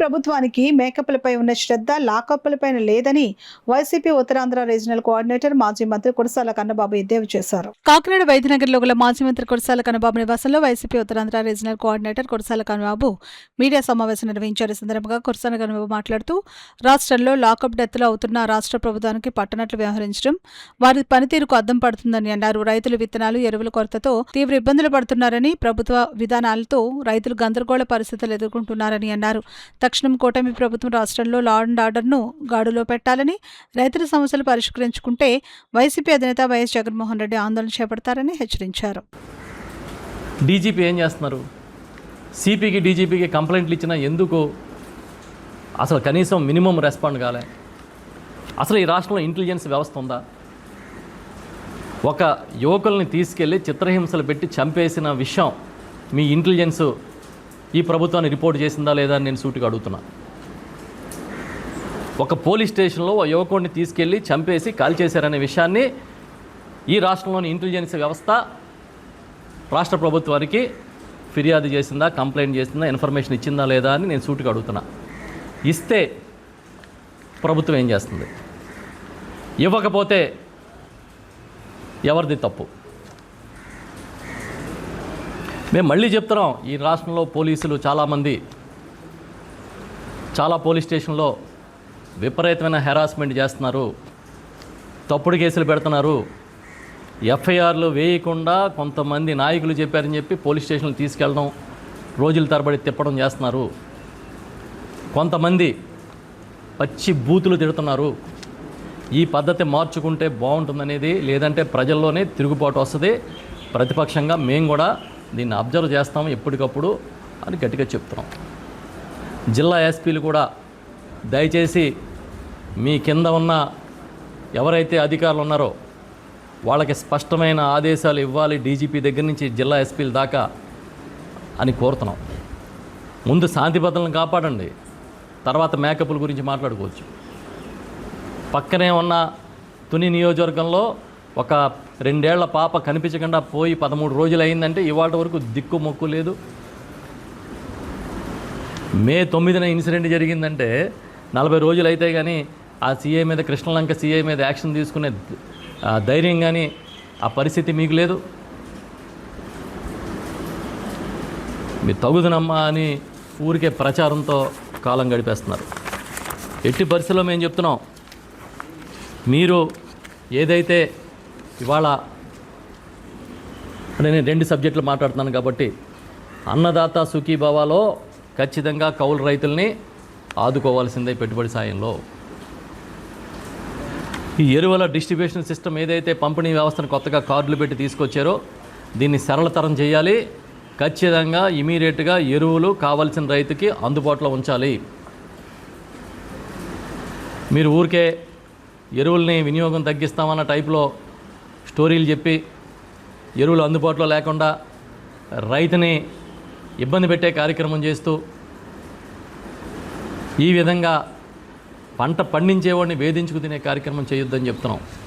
ప్రభుత్వానికి మేకప్లపై ఉన్న శ్రద్ధ లాకప్లపైన లేదని వైసీపీ ఉత్తరాంధ్ర రీజనల్ కోఆర్డినేటర్ మాజీ మంత్రి కురసాల కన్నబాబు ఎద్దేవా చేశారు. కాకినాడ వైద్యనగర్లో గల మాజీ మంత్రి కురసాల కన్నబాబు నివాసంలో YCP Uttarandhra regional coordinator Kurasala Kannababu media సమావేశం నిర్వహించారు. ఈ సందర్భంగా కురసాల కన్నబాబు మాట్లాడుతూ రాష్ట్రంలో లాకప్ డెత్లు అవుతున్న రాష్ట్ర ప్రభుత్వానికి పట్టనట్లు వ్యవహరించడం వారి పనితీరుకు అద్దం పడుతుందని అన్నారు. రైతులు విత్తనాలు ఎరువుల కొరతతో తీవ్ర ఇబ్బందులు పడుతున్నారని, ప్రభుత్వ విధానాలతో రైతులు గందరగోళ పరిస్థితులు ఎదుర్కొంటున్నారని అన్నారు. తక్షణం కూటమి ప్రభుత్వం రాష్ట్రంలో లా అండ్ ఆర్డర్ను గాడులో పెట్టాలని, రైతుల సమస్యలు పరిష్కరించుకుంటే వైసీపీ అధినేత వైఎస్ జగన్మోహన్ రెడ్డి ఆందోళన చేపడతారని హెచ్చరించారు. డీజీపీ ఏం చేస్తున్నారు? సిపికి డీజీపీకి కంప్లైంట్లు ఇచ్చినా ఎందుకు అసలు కనీసం మినిమం రెస్పాండ్ కాలే? అసలు ఈ రాష్ట్రంలో ఇంటెలిజెన్స్ వ్యవస్థ ఉందా? ఒక యువకుల్ని తీసుకెళ్ళి చిత్రహింసలు పెట్టి చంపేసిన విషయం మీ ఇంటెలిజెన్స్ ఈ ప్రభుత్వాన్ని రిపోర్ట్ చేసిందా లేదా అని నేను సూటిగా అడుగుతున్నా. ఒక పోలీస్ స్టేషన్లో ఒక యువకుడిని తీసుకెళ్ళి చంపేసి కాల్ చేశారనే విషయాన్ని ఈ రాష్ట్రంలోని ఇంటెలిజెన్స్ వ్యవస్థ రాష్ట్ర ప్రభుత్వానికి ఫిర్యాదు చేసిందా, కంప్లైంట్ చేసిందా, ఇన్ఫర్మేషన్ ఇచ్చిందా లేదా అని నేను సూటిగా అడుగుతున్నా. ఇస్తే ప్రభుత్వం ఏం చేస్తుంది? ఇవ్వకపోతే ఎవరిది తప్పు? మేము మళ్ళీ చెప్తున్నాం, ఈ రాష్ట్రంలో పోలీసులు చాలామంది చాలా పోలీస్ స్టేషన్లో విపరీతమైన హెరాస్మెంట్ చేస్తున్నారు, తప్పుడు కేసులు పెడుతున్నారు. ఎఫ్ఐఆర్లు వేయకుండా కొంతమంది నాయకులు చెప్పారని చెప్పి పోలీస్ స్టేషన్లు తీసుకెళ్ళడం, రోజుల తరబడి తిప్పడం చేస్తున్నారు. కొంతమంది పచ్చి బూతులు తిడుతున్నారు. ఈ పద్ధతి మార్చుకుంటే బాగుంటుందనేది, లేదంటే ప్రజల్లోనే తిరుగుబాటు వస్తుంది. ప్రతిపక్షంగా మేము కూడా దీన్ని అబ్జర్వ్ చేస్తాం ఎప్పటికప్పుడు అని గట్టిగా చెప్తున్నాం. జిల్లా ఎస్పీలు కూడా దయచేసి మీ కింద ఉన్న ఎవరైతే అధికారులు ఉన్నారో వాళ్ళకి స్పష్టమైన ఆదేశాలు ఇవ్వాలి, డీజీపీ దగ్గర నుంచి జిల్లా ఎస్పీల దాకా అని కోరుతున్నాం. ముందు శాంతి భద్రతలను కాపాడండి, తర్వాత మేకప్ల గురించి మాట్లాడుకోవచ్చు. పక్కనే ఉన్న తుని నియోజకవర్గంలో ఒక 2 ఏళ్ల పాప కనిపించకుండా పోయి 13 రోజులు అయిందంటే ఇవాళ వరకు దిక్కు మొక్కు లేదు. మే 9న ఇన్సిడెంట్ జరిగిందంటే 40 రోజులు అయితే కానీ ఆ సీఐ మీద, కృష్ణలంక సీఐ మీద యాక్షన్ తీసుకునే ధైర్యం కానీ ఆ పరిస్థితి మీకు లేదు. మీరు తగుదనమ్మా అని ఊరికే ప్రచారంతో కాలం గడిపేస్తున్నారు. ఎట్టి పరిస్థితుల్లో మేము చెప్తున్నాం, మీరు ఏదైతే ఇవాళ నేను 2 సబ్జెక్టులు మాట్లాడుతున్నాను కాబట్టి, అన్నదాత సుఖీభావాలో ఖచ్చితంగా కౌలు రైతుల్ని ఆదుకోవాల్సిందే. పెట్టుబడి సాయంలో ఈ ఎరువుల డిస్ట్రిబ్యూషన్ సిస్టమ్ ఏదైతే పంపిణీ వ్యవస్థను కొత్తగా కార్డులు పెట్టి తీసుకొచ్చారో దీన్ని సరళతరం చేయాలి. ఖచ్చితంగా ఇమీడియట్గా ఎరువులు కావాల్సిన రైతుకి అందుబాటులో ఉంచాలి. మీరు ఊరికే ఎరువుల్ని వినియోగం తగ్గిస్తామన్న టైప్లో స్టోరీలు చెప్పి ఎరువులు అందుబాటులో లేకుండా రైతుని ఇబ్బంది పెట్టే కార్యక్రమం చేస్తూ ఈ విధంగా పంట పండించేవాడిని వేధించుకు తినే కార్యక్రమం చేయొద్దని చెప్తున్నాం.